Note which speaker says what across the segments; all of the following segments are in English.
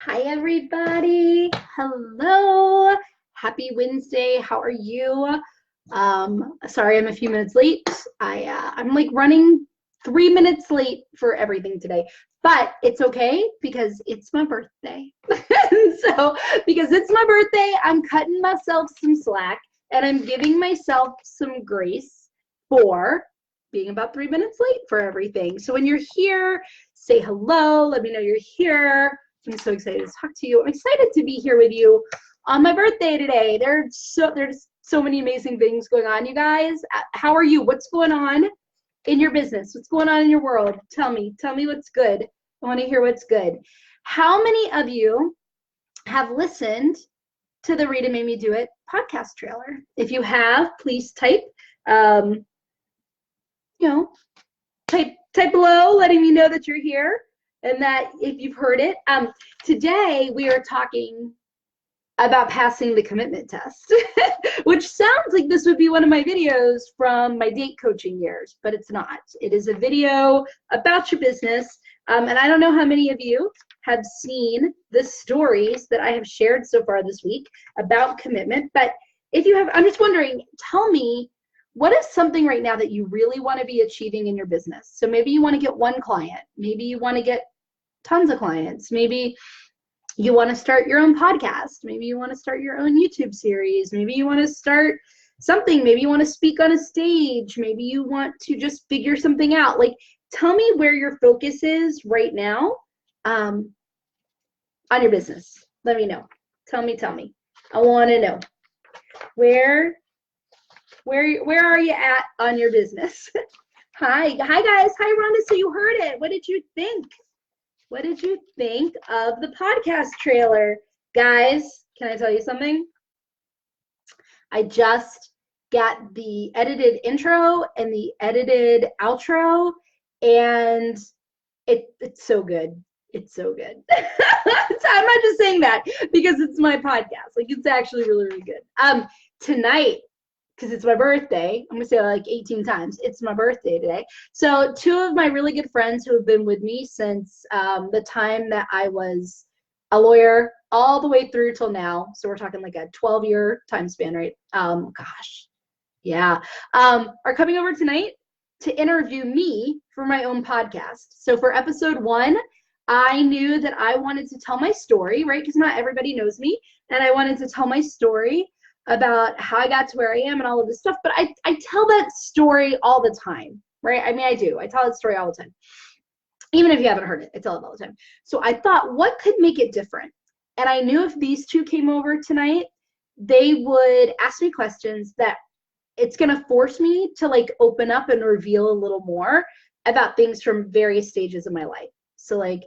Speaker 1: Hi, everybody. Hello. Happy Wednesday. How are you? Sorry, I'm a few minutes late. I'm like running 3 minutes late for everything today, but it's okay because it's my birthday. So, because it's my birthday, I'm cutting myself some slack and I'm giving myself some grace for being about 3 minutes late for everything. So, when you're here, say hello. Let me know you're here. I'm so excited to talk to you. I'm excited to be here with you on my birthday today. There's so many amazing things going on, you guys. How are you? What's going on in your business? What's going on in your world? Tell me what's good. I want to hear what's good. How many of you have listened to the Rita Made Me Do It podcast trailer? If you have, please type, um, you know, type below, letting me know that you're here and that if you've heard it. Today we are talking about passing the commitment test, which sounds like this would be one of my videos from my date coaching years, but it's not. It is a video about your business. And I don't know how many of you have seen the stories that I have shared so far this week about commitment, but if you have, I'm just wondering, tell me, what is something right now that you really want to be achieving in your business? So maybe you want to get one client, maybe you want to get tons of clients, maybe you want to start your own podcast, maybe you want to start your own YouTube series, maybe you want to start something, maybe you want to speak on a stage, maybe you want to just figure something out. Like, tell me where your focus is right now on your business. Let me know. Tell me. I want to know. Where are you at on your business? Hi guys. Hi Rhonda. So you heard it. What did you think? What did you think of the podcast trailer? Guys, can I tell you something? I just got the edited intro and the edited outro, and it's so good. It's so good. I'm not just saying that because it's my podcast. Like, it's actually really, really good. Tonight, because it's my birthday, I'm gonna say it like 18 times. It's my birthday today. So two of my really good friends who have been with me since the time that I was a lawyer all the way through till now. So we're talking like a 12-year time span, right? Gosh, yeah. Are coming over tonight to interview me for my own podcast. So for episode 1, I knew that I wanted to tell my story, right? Because not everybody knows me. And I wanted to tell my story about how I got to where I am and all of this stuff. But I tell that story all the time, right? I mean, I do. I tell that story all the time. Even if you haven't heard it, I tell it all the time. So I thought, what could make it different? And I knew if these two came over tonight, they would ask me questions that it's going to force me to like open up and reveal a little more about things from various stages of my life. So like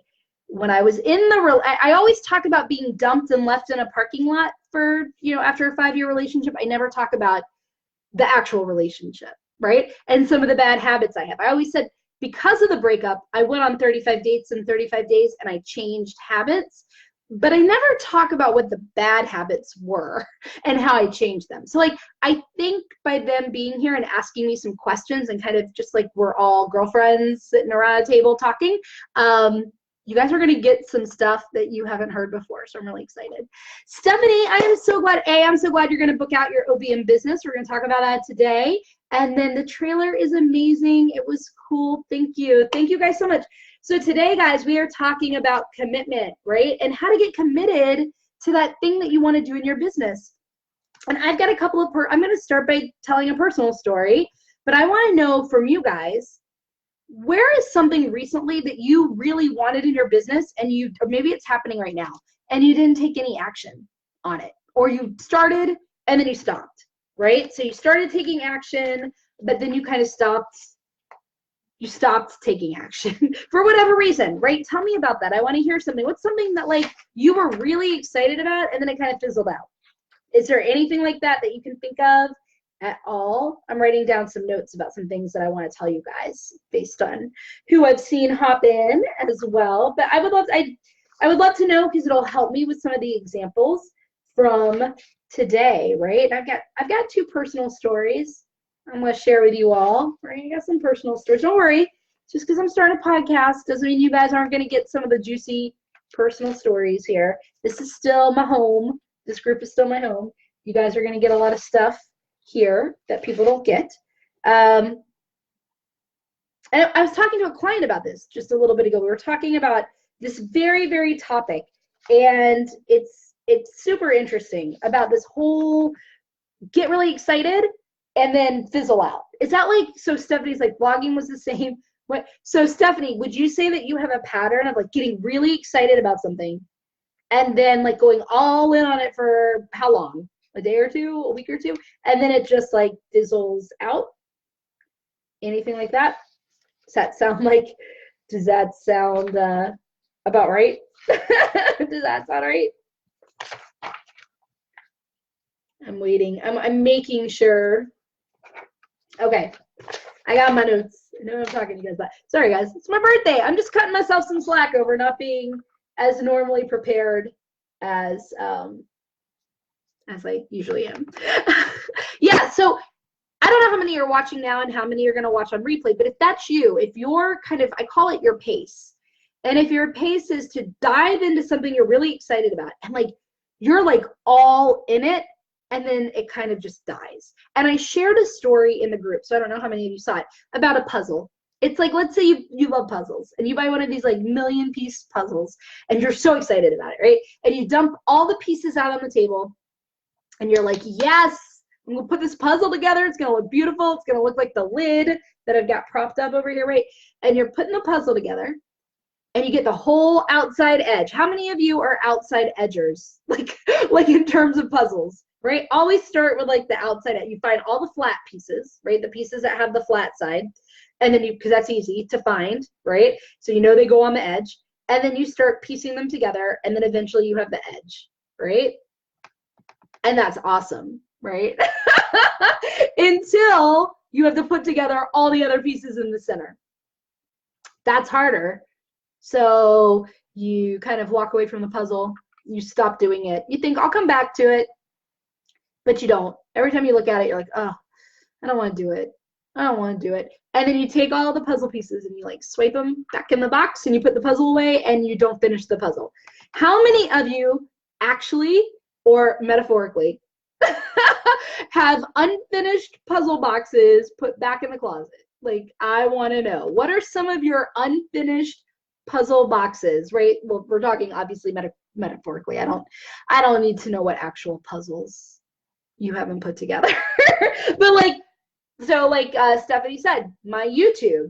Speaker 1: when I was in I always talk about being dumped and left in a parking lot for, after a 5-year relationship. I never talk about the actual relationship, right? And some of the bad habits I have. I always said, because of the breakup, I went on 35 dates in 35 days and I changed habits, but I never talk about what the bad habits were and how I changed them. So like, I think by them being here and asking me some questions and kind of just like we're all girlfriends sitting around a table talking, you guys are going to get some stuff that you haven't heard before. So I'm really excited. Stephanie, I'm so glad you're going to book out your OBM business. We're going to talk about that today. And then the trailer is amazing. It was cool. Thank you. Thank you guys so much. So today, guys, we are talking about commitment, right? And how to get committed to that thing that you want to do in your business. And I've got a couple of, I'm going to start by telling a personal story, but I want to know from you guys, where is something recently that you really wanted in your business and or maybe it's happening right now and you didn't take any action on it, or you started and then you stopped, right? So you started taking action, but then you kind of stopped taking action for whatever reason, right? Tell me about that. I want to hear something. What's something that like you were really excited about and then it kind of fizzled out? Is there anything like that that you can think of at all? I'm writing down some notes about some things that I want to tell you guys based on who I've seen hop in as well. But I would love to know, because it'll help me with some of the examples from today, right? I've got 2 personal stories I'm going to share with you all, right? I got some personal stories. Don't worry. Just because I'm starting a podcast doesn't mean you guys aren't going to get some of the juicy personal stories here. This is still my home. This group is still my home. You guys are going to get a lot of stuff here that people don't get. And I was talking to a client about this just a little bit ago. We were talking about this very, very topic, and it's super interesting about this whole get really excited and then fizzle out. Is that like, so Stephanie's like, blogging was the same. What? So Stephanie, would you say that you have a pattern of like getting really excited about something and then like going all in on it for how long? A day or two, a week or two, and then it just like fizzles out? Anything like that? Does that sound about right? Does that sound right? I'm waiting. I'm making sure. Okay, I got my notes. I know I'm talking to you guys, but sorry guys, it's my birthday. I'm just cutting myself some slack over not being as normally prepared as I usually am. Yeah, so I don't know how many are watching now and how many are going to watch on replay, but if that's you, if you're kind of, I call it your pace. And if your pace is to dive into something you're really excited about and like you're like all in it, and then it kind of just dies. And I shared a story in the group, so I don't know how many of you saw it, about a puzzle. It's like, let's say you love puzzles and you buy one of these like million-piece puzzles and you're so excited about it, right? And you dump all the pieces out on the table and you're like, yes, I'm gonna put this puzzle together. It's gonna look beautiful. It's gonna look like the lid that I've got propped up over here, right? And you're putting the puzzle together and you get the whole outside edge. How many of you are outside edgers? Like in terms of puzzles, right? Always start with like the outside edge. You find all the flat pieces, right? The pieces that have the flat side. And then because that's easy to find, right? So you know they go on the edge. And then you start piecing them together and then eventually you have the edge, right? And that's awesome, right? Until you have to put together all the other pieces in the center. That's harder. So you kind of walk away from the puzzle. You stop doing it. You think, I'll come back to it. But you don't. Every time you look at it, you're like, oh, I don't want to do it. I don't want to do it. And then you take all the puzzle pieces and you like swipe them back in the box and you put the puzzle away and you don't finish the puzzle. How many of you actually, or metaphorically, have unfinished puzzle boxes put back in the closet? Like, I want to know, what are some of your unfinished puzzle boxes, right? Well, we're talking obviously metaphorically. I don't need to know what actual puzzles you haven't put together. But like, so like Stephanie said, my YouTube,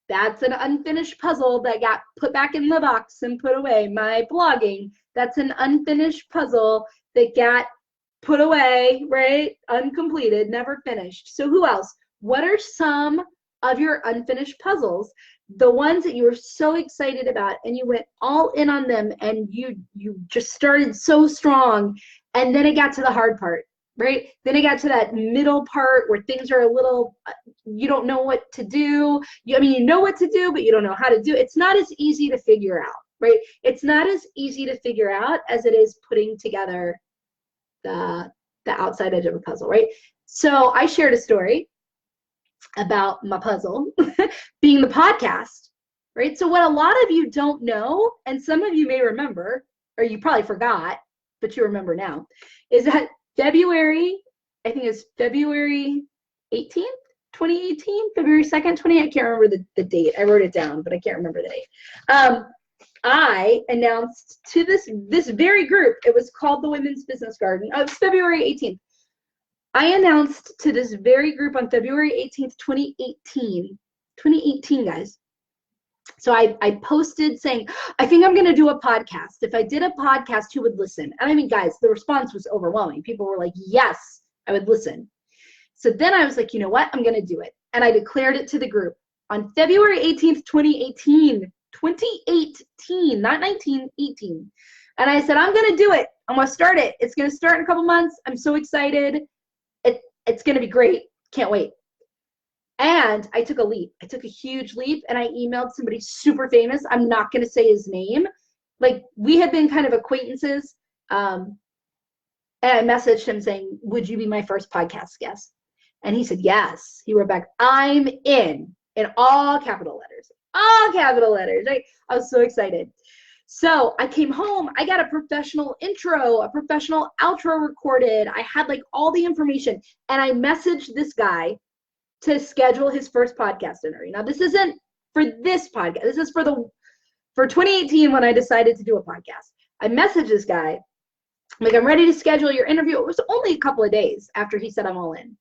Speaker 1: that's an unfinished puzzle that got put back in the box and put away. My blogging, that's an unfinished puzzle that got put away, right? Uncompleted, never finished. So who else? What are some of your unfinished puzzles? The ones that you were so excited about and you went all in on them and you just started so strong, and then it got to the hard part, right? Then it got to that middle part where things are a little, you don't know what to do. I mean, you know what to do, but you don't know how to do it. It's not as easy to figure out, right? It's not as easy to figure out as it is putting together the outside edge of a puzzle, right? So I shared a story about my puzzle being the podcast, right? So what a lot of you don't know, and some of you may remember, or you probably forgot, but you remember now, is that February, I think it's February 18th, 2018, February 2nd, I can't remember the date. I wrote it down, but I can't remember the date. I announced to this very group, it was called the Women's Business Garden. It was February 18th. I announced to this very group on February 18th, 2018, guys. So I posted saying, I think I'm going to do a podcast. If I did a podcast, who would listen? And I mean, guys, the response was overwhelming. People were like, yes, I would listen. So then I was like, you know what? I'm going to do it. And I declared it to the group on February 18th, 2018, not 1918. And I said, I'm going to do it. I'm going to start it. It's going to start in a couple months. I'm so excited. It's going to be great. Can't wait. And I took a leap. I took a huge leap and I emailed somebody super famous. I'm not going to say his name. Like, we had been kind of acquaintances. And I messaged him saying, would you be my first podcast guest? And he said, yes. He wrote back, I'm in all capital letters. All capital letters. Right? I was so excited. So I came home, I got a professional intro, a professional outro recorded. I had like all the information, and I messaged this guy to schedule his first podcast interview. Now, this isn't for this podcast. This is for 2018 when I decided to do a podcast. I messaged this guy. I'm like, I'm ready to schedule your interview. It was only a couple of days after he said I'm all in.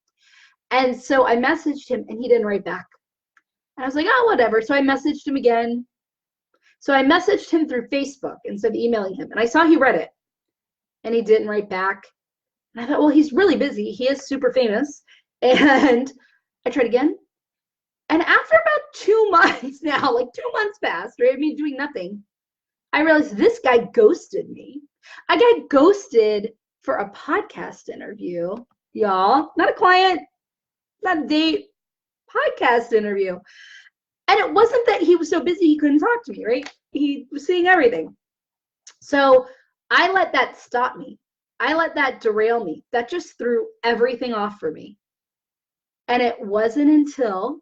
Speaker 1: And so I messaged him, and he didn't write back. And I was like, oh, whatever. So I messaged him again. So I messaged him through Facebook instead of emailing him. And I saw he read it, and he didn't write back. And I thought, well, he's really busy. He is super famous. And I tried again. And after about 2 months now, like 2 months passed, right? I mean, doing nothing. I realized this guy ghosted me. I got ghosted for a podcast interview, y'all. Not a client, not a date, podcast interview. And it wasn't that he was so busy he couldn't talk to me, right? He was seeing everything. So I let that stop me. I let that derail me. That just threw everything off for me. And it wasn't until,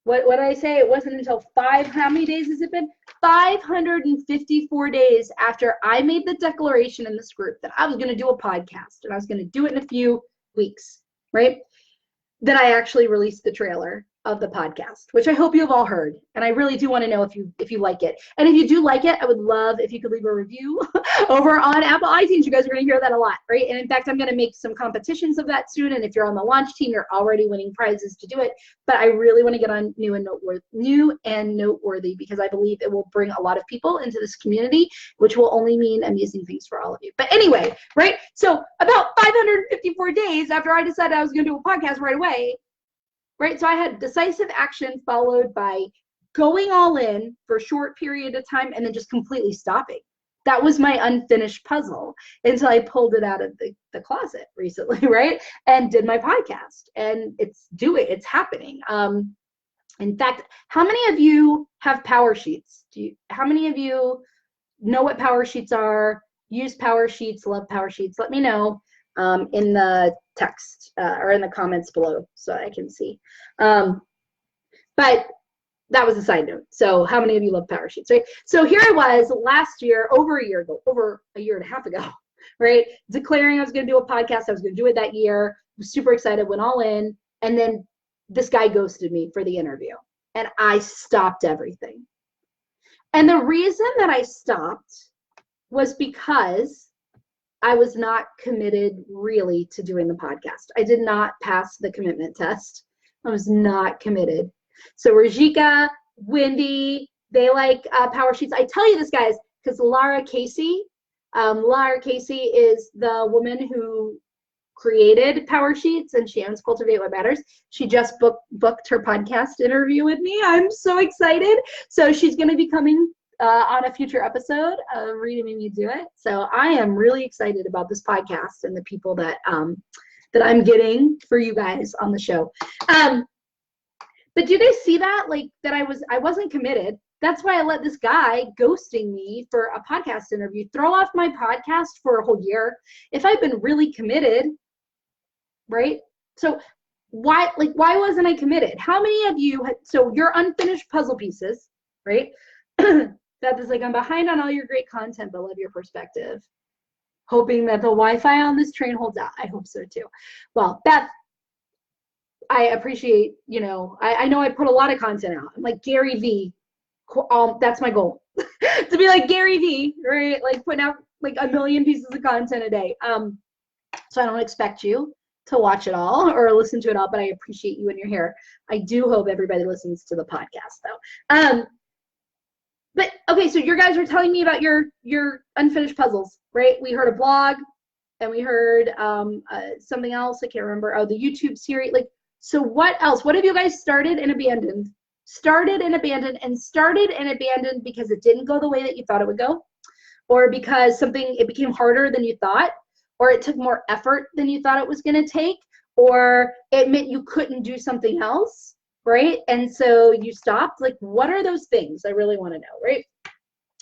Speaker 1: what did I say? It wasn't until how many days has it been? 554 days after I made the declaration in this group that I was going to do a podcast, and I was going to do it in a few weeks, right? That I actually released the trailer of the podcast, which I hope you've all heard. And I really do want to know if you like it. And if you do like it, I would love if you could leave a review over on Apple iTunes. You guys are going to hear that a lot, right? And in fact, I'm going to make some competitions of that soon. And if you're on the launch team, you're already winning prizes to do it. But I really want to get on new and noteworthy because I believe it will bring a lot of people into this community, which will only mean amazing things for all of you. But anyway, right? So about 554 days after I decided I was going to do a podcast right away, right? So I had decisive action followed by going all in for a short period of time and then just completely stopping. That was my unfinished puzzle until I pulled it out of the closet recently, right? And did my podcast. And it's happening. In fact, how many of you have power sheets? How many of you know what power sheets are, use power sheets, love power sheets? Let me know in the text or in the comments below so I can see. But that was a side note. So how many of you love power sheets, right? So here I was last year, over a year and a half ago, right? Declaring I was going to do a podcast. I was going to do it that year. I was super excited, went all in. And then this guy ghosted me for the interview. And I stopped everything. And the reason that I stopped was because I was not committed really to doing the podcast. I did not pass the commitment test. I was not committed. So Rajika, Wendy, they like power sheets. I tell you this, guys, because Lara Casey is the woman who created Power Sheets, and she owns Cultivate What Matters. She just booked her podcast interview with me. I'm so excited. So she's going to be coming on a future episode of Reading Made Me Do It. So I am really excited about this podcast and the people that that I'm getting for you guys on the show. But do you guys see that? Like that I wasn't committed. That's why I let this guy ghosting me for a podcast interview throw off my podcast for a whole year. If I'd been really committed, right? So why wasn't I committed? How many of you so your unfinished puzzle pieces, right? That is like, I'm behind on all your great content, but love your perspective. Hoping that the Wi-Fi on this train holds out. I hope so too. Well, Beth, I appreciate, I know I put a lot of content out. I'm like Gary V. That's my goal. To be like Gary V, right? Like putting out like 1 million pieces of content a day. So I don't expect you to watch it all or listen to it all, but I appreciate you when you're here. I do hope everybody listens to the podcast though. But okay, so your guys were telling me about your unfinished puzzles, right? We heard a blog and we heard something else. I can't remember. Oh, the YouTube series. Like, so what else? What have you guys started and abandoned? Started and abandoned because it didn't go the way that you thought it would go, or because it became harder than you thought, or it took more effort than you thought it was going to take, or it meant you couldn't do something else, right? And so you stopped. Like, what are those things? I really want to know, right?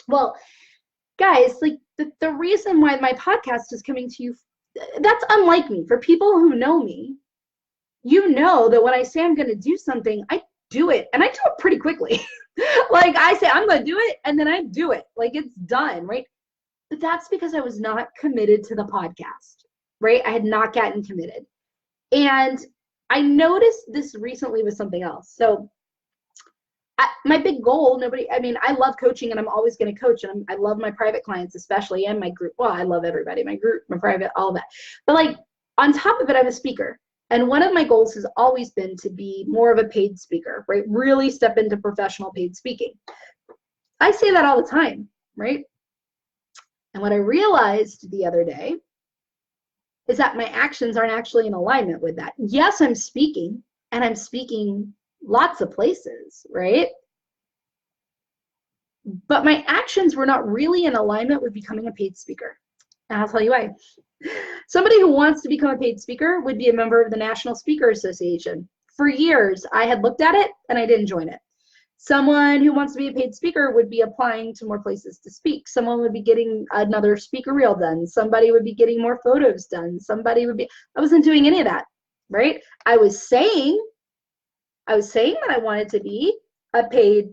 Speaker 1: Well, guys, like the reason why my podcast is coming to you, that's unlike me. For people who know me, you know that when I say I'm going to do something, I do it, and I do it pretty quickly. Like I say, I'm going to do it, and then I do it. Like it's done, right? But that's because I was not committed to the podcast, right? I had not gotten committed. And I noticed this recently with something else. So my big goal, I love coaching and I'm always going to coach. And I love my private clients, especially, and my group. Well, I love everybody, my group, my private, all of that. But like on top of it, I'm a speaker. And one of my goals has always been to be more of a paid speaker, right? Really step into professional paid speaking. I say that all the time, right? And what I realized the other day is that my actions aren't actually in alignment with that. Yes, I'm speaking, and I'm speaking lots of places, right? But my actions were not really in alignment with becoming a paid speaker. And I'll tell you why. Somebody who wants to become a paid speaker would be a member of the National Speaker Association. For years, I had looked at it and I didn't join it. Someone who wants to be a paid speaker would be applying to more places to speak. Someone would be getting another speaker reel done. Somebody would be getting more photos done. I wasn't doing any of that, right? I was saying that I wanted to be a paid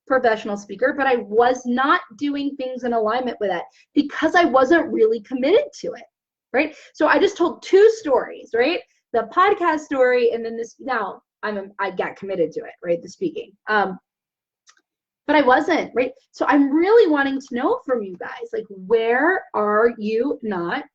Speaker 1: professional speaker, but I was not doing things in alignment with that because I wasn't really committed to it, right? So I just told two stories, right? The podcast story, and then this. Now I got committed to it, right? The speaking. But I wasn't, right? So I'm really wanting to know from you guys, like, where are you not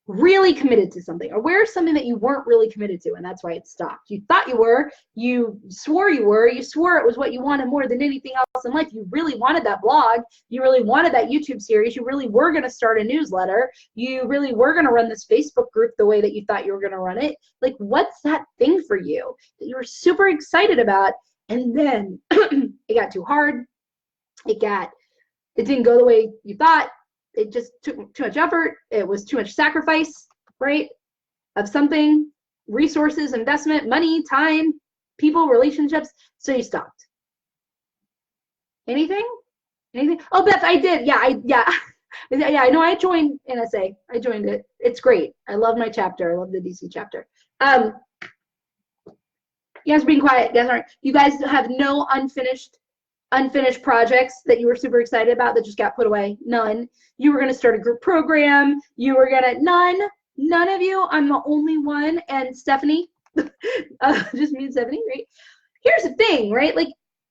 Speaker 1: really committed to something? Or where's something that you weren't really committed to and that's why it stopped? You thought you were, you swore it was what you wanted more than anything else in life. You really wanted that blog. You really wanted that YouTube series. You really were going to start a newsletter. You really were going to run this Facebook group the way that you thought you were going to run it. Like, what's that thing for you that you were super excited about? And then it got too hard. It didn't go the way you thought. It just took too much effort. It was too much sacrifice, right? Of something, resources, investment, money, time, people, relationships. So you stopped. Anything? Oh, Beth, I did. Yeah, I know. I joined NSA. I joined it. It's great. I love my chapter. I love the DC chapter. You guys are being quiet. You guys have no unfinished projects that you were super excited about that just got put away? None. You were going to start a group program. None of you. I'm the only one. And Stephanie, just me and Stephanie, right? Here's the thing, right? Like,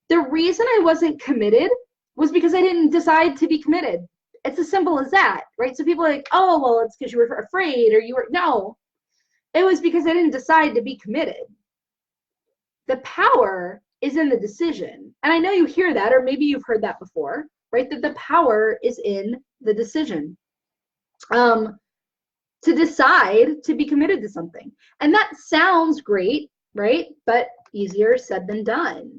Speaker 1: the reason I wasn't committed was because I didn't decide to be committed. It's as simple as that, right? So people are like, oh, well, it's because you were afraid no. It was because I didn't decide to be committed. The power is in the decision. And I know you hear that, or maybe you've heard that before, right? That the power is in the decision. To decide to be committed to something. And that sounds great, right? But easier said than done,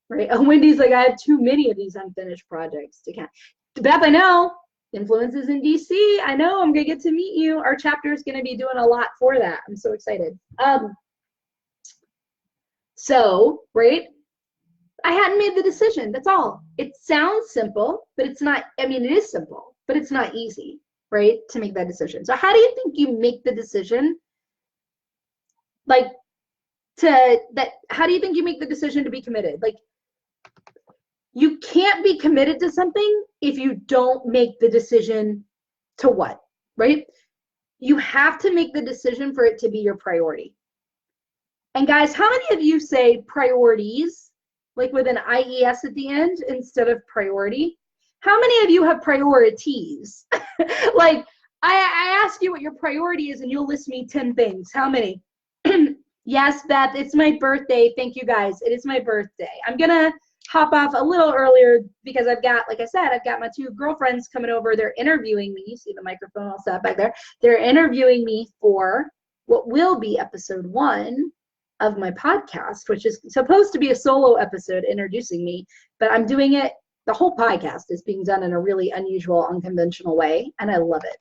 Speaker 1: right? Oh, Wendy's like, I have too many of these unfinished projects to count. Beth, I know. Influences in DC. I know. I'm going to get to meet you. Our chapter is going to be doing a lot for that. I'm so excited. So, right? I hadn't made the decision. That's all. It sounds simple, but it's not. I mean, it is simple, but it's not easy, right, to make that decision. So how do you think you make the decision? How do you think you make the decision to be committed? Like, you can't be committed to something if you don't make the decision to what, right? You have to make the decision for it to be your priority. And guys, how many of you say priorities, like with an IES at the end instead of priority? How many of you have priorities? Like, I ask you what your priority is and you'll list me 10 things. How many? Yes, Beth, it's my birthday. Thank you, guys. It is my birthday. I'm going to hop off a little earlier because I've got, like I said, I've got my two girlfriends coming over. They're interviewing me. You see the microphone all set back there. They're interviewing me for what will be episode 1 of my podcast, which is supposed to be a solo episode introducing me, but I'm doing it. The whole podcast is being done in a really unusual, unconventional way, and I love it.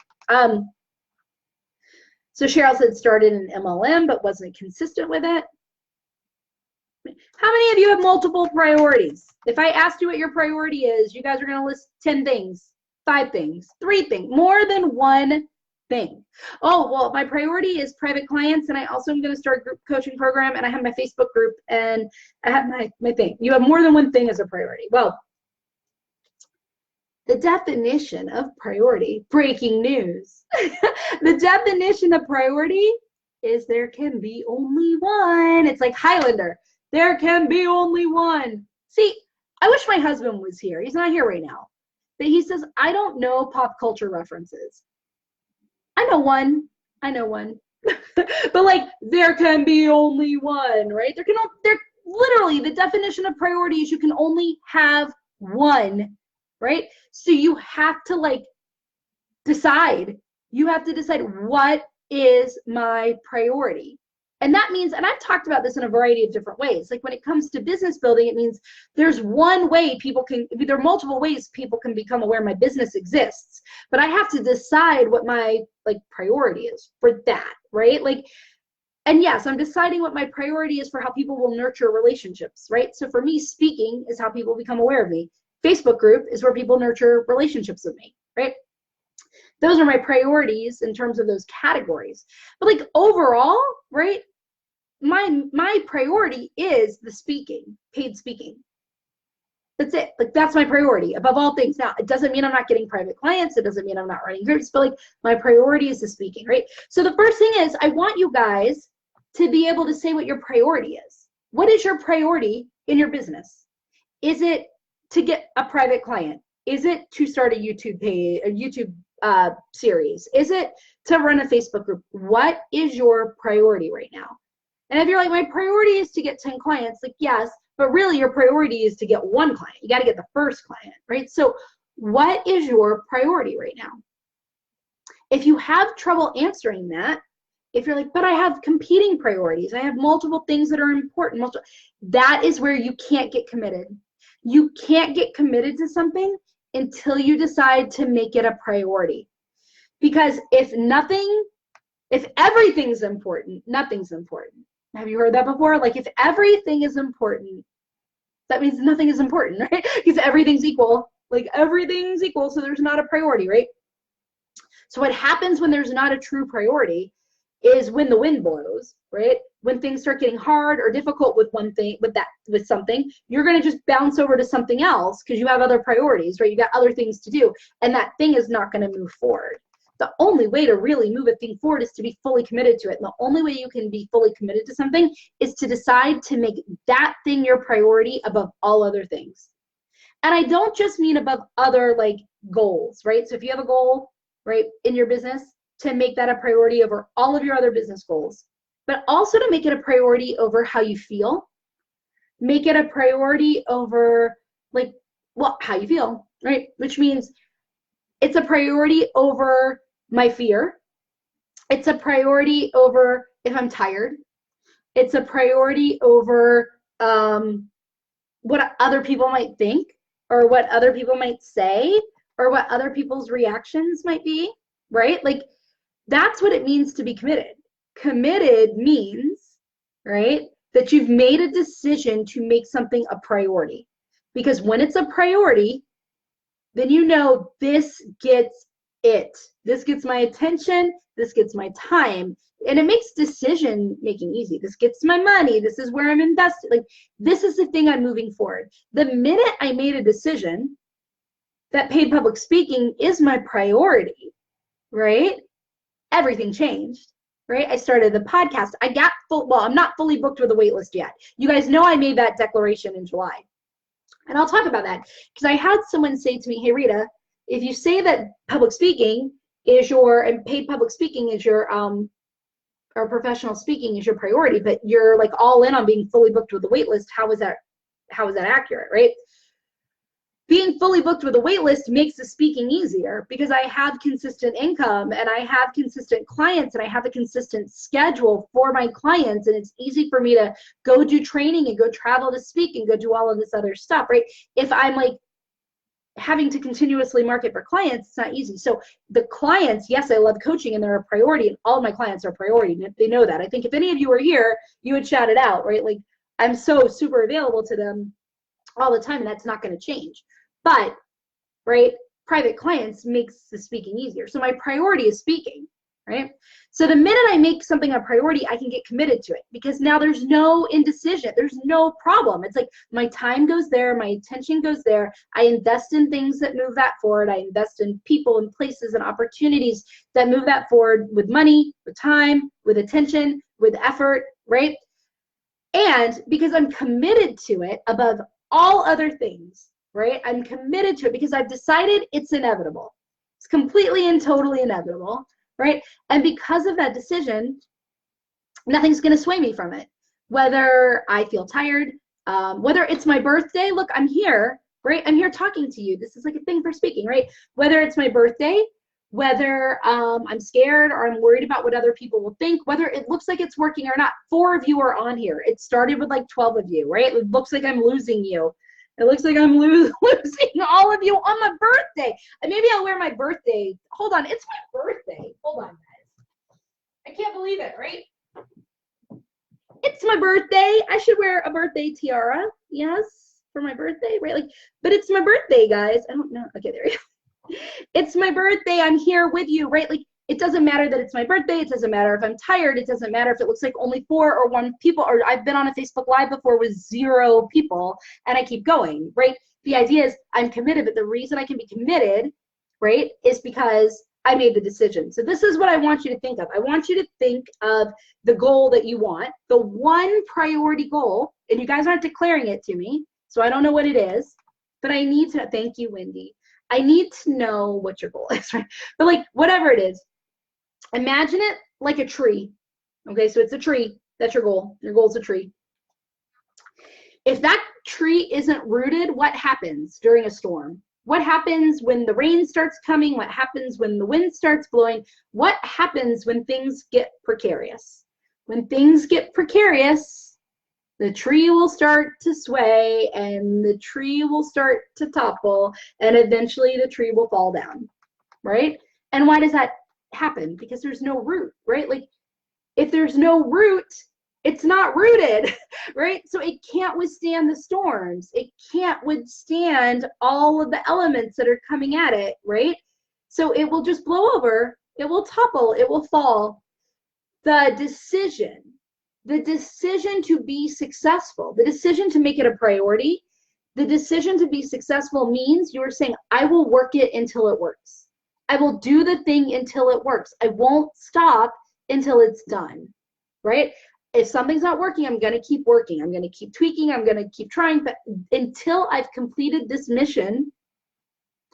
Speaker 1: So Cheryl said started in MLM, but wasn't consistent with it. How many of you have multiple priorities? If I asked you what your priority is, you guys are going to list 10 things, 5 things, 3 things, more than one thing. Oh, well, my priority is private clients, and I also am going to start a group coaching program, and I have my Facebook group, and I have my thing. You have more than one thing as a priority. Well, the definition of priority, breaking news. The definition of priority is there can be only one. It's like Highlander. There can be only one. See, I wish my husband was here. He's not here right now. But he says, I don't know pop culture references. I know one. I know one. But like, there can be only one, right? There literally, the definition of priority is you can only have one, right? So you have to like decide. You have to decide what is my priority. And that means, and I've talked about this in a variety of different ways. Like when it comes to business building, it means there's one way people can, there are multiple ways people can become aware my business exists. But I have to decide what my like priority is for that, right? Like, and yes, I'm deciding what my priority is for how people will nurture relationships, right? So for me, speaking is how people become aware of me. Facebook group is where people nurture relationships with me, right? Those are my priorities in terms of those categories. But like overall, right? My priority is the speaking, paid speaking. That's it. Like that's my priority above all things. Now, it doesn't mean I'm not getting private clients. It doesn't mean I'm not running groups, but like my priority is the speaking, right? So the first thing is I want you guys to be able to say what your priority is. What is your priority in your business? Is it to get a private client? Is it to start a YouTube page, a YouTube series? Is it to run a Facebook group? What is your priority right now? And if you're like, my priority is to get 10 clients, like, yes, but really your priority is to get one client. You got to get the first client, right? So what is your priority right now? If you have trouble answering that, if you're like, but I have competing priorities, I have multiple things that are important, that is where you can't get committed. You can't get committed to something until you decide to make it a priority. Because if everything's important, nothing's important. Have you heard that before? Like if everything is important, that means nothing is important, right? Because everything's equal. Like everything's equal, so there's not a priority, right? So what happens when there's not a true priority is when the wind blows, right? When things start getting hard or difficult with one thing, with something, you're going to just bounce over to something else because you have other priorities, right? You got other things to do, and that thing is not going to move forward. The only way to really move a thing forward is to be fully committed to it. And the only way you can be fully committed to something is to decide to make that thing your priority above all other things. And I don't just mean above other like goals, right? So if you have a goal, right, in your business, to make that a priority over all of your other business goals, but also to make it a priority over how you feel. Make it a priority over like, well, how you feel, right? Which means it's a priority over my fear. It's a priority over if I'm tired. It's a priority over what other people might think or what other people might say or what other people's reactions might be, right? Like that's what it means to be committed. Committed means, right, that you've made a decision to make something a priority. Because when it's a priority, then you know this gets it. This gets my attention. This gets my time. And it makes decision making easy. This gets my money. This is where I'm invested. Like this is the thing I'm moving forward. The minute I made a decision that paid public speaking is my priority, right? Everything changed, right? I started the podcast. I got well, I'm not fully booked with a wait list yet. You guys know I made that declaration in July. And I'll talk about that because I had someone say to me, hey, Rita, if you say that public speaking is and paid public speaking is your, or professional speaking is your priority, but you're like all in on being fully booked with a wait list, how is that accurate, right? Being fully booked with a wait list makes the speaking easier because I have consistent income and I have consistent clients and I have a consistent schedule for my clients, and it's easy for me to go do training and go travel to speak and go do all of this other stuff, right? If I'm like having to continuously market for clients, it's not easy. So the clients, yes, I love coaching and they're a priority, and all of my clients are a priority. They know that. I think if any of you were here, you would shout it out, right? Like I'm so super available to them all the time, and that's not going to change. But, right, private clients makes the speaking easier. So my priority is speaking, right? So the minute I make something a priority, I can get committed to it because now there's no indecision. There's no problem. It's like my time goes there, my attention goes there. I invest in things that move that forward. I invest in people and places and opportunities that move that forward with money, with time, with attention, with effort, right? And because I'm committed to it above all other things, right? I'm committed to it because I've decided it's inevitable. It's completely and totally inevitable, right? And because of that decision, nothing's going to sway me from it. Whether I feel tired, whether it's my birthday, look, I'm here, right? I'm here talking to you. This is like a thing for speaking, right? Whether it's my birthday, whether I'm scared or I'm worried about what other people will think, whether it looks like it's working or not. 4 of you are on here. It started with like 12 of you, right? It looks like I'm losing you. It looks like I'm losing all of you on my birthday. And maybe I'll wear my birthday. Hold on, it's my birthday. Hold on, guys. I can't believe it, right? It's my birthday. I should wear a birthday tiara. Yes, for my birthday, right? Like, but it's my birthday, guys. I don't know. Okay, there you go. It's my birthday. I'm here with you, right? Like, it doesn't matter that it's my birthday. It doesn't matter if I'm tired. It doesn't matter if it looks like only 4 or 1 people, or I've been on a Facebook Live before with 0 people and I keep going, right? The idea is I'm committed, but the reason I can be committed, right, is because I made the decision. So this is what I want you to think of. I want you to think of the goal that you want, the one priority goal, and you guys aren't declaring it to me, so I don't know what it is, but I need to, thank you, Wendy. I need to know what your goal is, right? But like, whatever it is, imagine it like a tree. Okay, so it's a tree. That's your goal. Your goal is a tree. If that tree isn't rooted, what happens during a storm? What happens when the rain starts coming? What happens when the wind starts blowing? What happens when things get precarious? When things get precarious, the tree will start to sway and the tree will start to topple and eventually the tree will fall down, right? And why does that happen? Because there's no root, right? Like, if there's no root, it's not rooted, right? So it can't withstand the storms. It can't withstand all of the elements that are coming at it, right? So it will just blow over, it will topple, it will fall. The decision to be successful, the decision to make it a priority, the decision to be successful means you're saying, I will work it until it works. I will do the thing until it works. I won't stop until it's done, right? If something's not working, I'm going to keep working. I'm going to keep tweaking. I'm going to keep trying, but until I've completed this mission,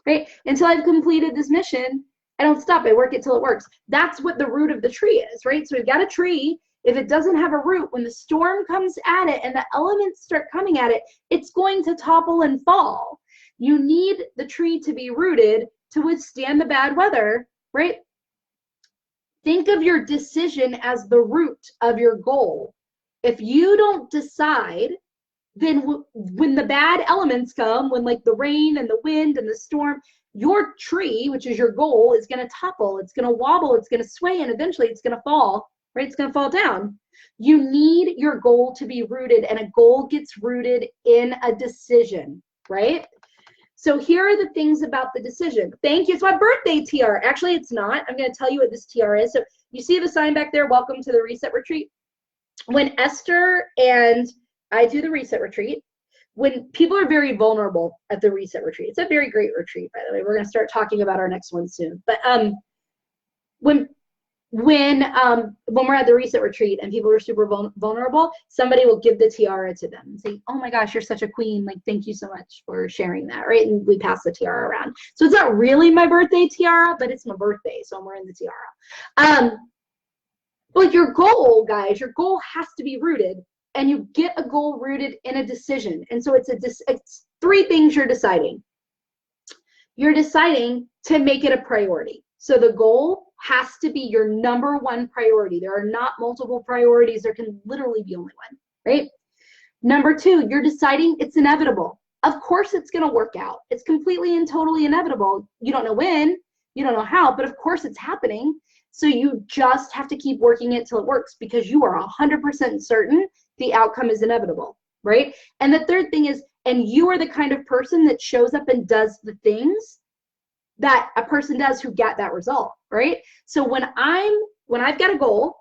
Speaker 1: right? Until I've completed this mission, I don't stop. I work it till it works. That's what the root of the tree is, right? So we've got a tree. If it doesn't have a root, when the storm comes at it and the elements start coming at it, it's going to topple and fall. You need the tree to be rooted to withstand the bad weather, right? Think of your decision as the root of your goal. If you don't decide, then when the bad elements come, when like the rain and the wind and the storm, your tree, which is your goal, is going to topple, it's going to wobble, it's going to sway, and eventually it's going to fall, right? It's going to fall down. You need your goal to be rooted, and a goal gets rooted in a decision, right? So here are the things about the decision. Thank you. It's my birthday tiara. Actually, it's not. I'm going to tell you what this tiara is. So you see the sign back there, welcome to the Reset Retreat. When Esther and I do the Reset Retreat, when people are very vulnerable at the Reset Retreat, it's a very great retreat, by the way. We're going to start talking about our next one soon. But when we're at the Reset Retreat and people are super vulnerable, somebody will give the tiara to them and say, oh my gosh, you're such a queen. Like, thank you so much for sharing that, right? And we pass the tiara around. So it's not really my birthday tiara, but it's my birthday, so I'm wearing the tiara. But your goal, guys, your goal has to be rooted, and you get a goal rooted in a decision. And so it's 3 things you're deciding. You're deciding to make it a priority. So the goal has to be your number 1 priority. There are not multiple priorities. There can literally be only one, right? Number 2, you're deciding it's inevitable. Of course it's going to work out. It's completely and totally inevitable. You don't know when, you don't know how, but of course it's happening. So you just have to keep working it till it works because you are 100% certain the outcome is inevitable, right? And the third thing is, and you are the kind of person that shows up and does the things that a person does who get that result, right? So when I've got a goal,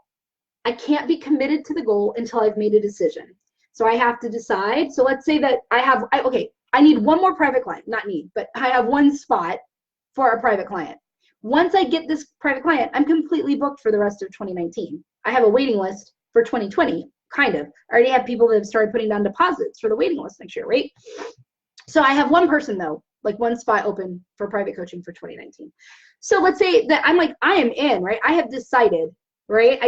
Speaker 1: I can't be committed to the goal until I've made a decision. So I have to decide. So let's say that I need one more private client, not need, but I have one spot for a private client. Once I get this private client, I'm completely booked for the rest of 2019. I have a waiting list for 2020, kind of. I already have people that have started putting down deposits for the waiting list next year, right? So I have one person though, like one spot open for private coaching for 2019. So let's say that I'm like, I am in, right? I have decided, right?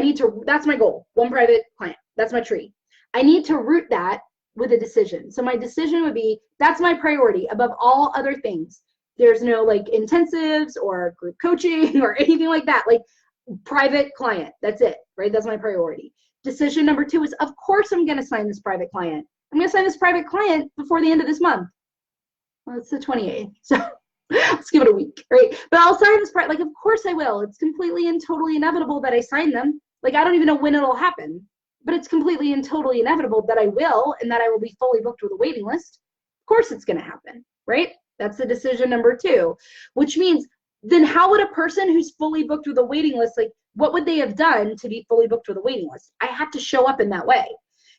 Speaker 1: That's my goal, one private client. That's my tree. I need to root that with a decision. So my decision would be, that's my priority above all other things. There's no like intensives or group coaching or anything like that. Like private client, that's it, right? That's my priority. Decision number 2 is, of course, I'm going to sign this private client. I'm going to sign this private client before the end of this month. Well, it's the 28th, so let's give it a week, right? But I'll sign this like, of course I will. It's completely and totally inevitable that I sign them. Like, I don't even know when it'll happen, but it's completely and totally inevitable that I will, and that I will be fully booked with a waiting list. Of course it's going to happen, right? That's the decision number 2, which means then how would a person who's fully booked with a waiting list, like what would they have done to be fully booked with a waiting list? I have to show up in that way.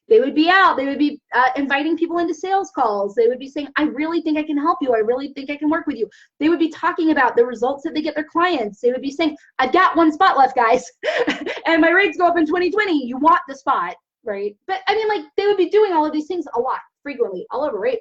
Speaker 1: They would be out. They would be inviting people into sales calls. They would be saying, I really think I can help you. I really think I can work with you. They would be talking about the results that they get their clients. They would be saying, I've got one spot left, guys, and my rates go up in 2020. You want the spot, right? But I mean, like, they would be doing all of these things a lot, frequently, all over, right?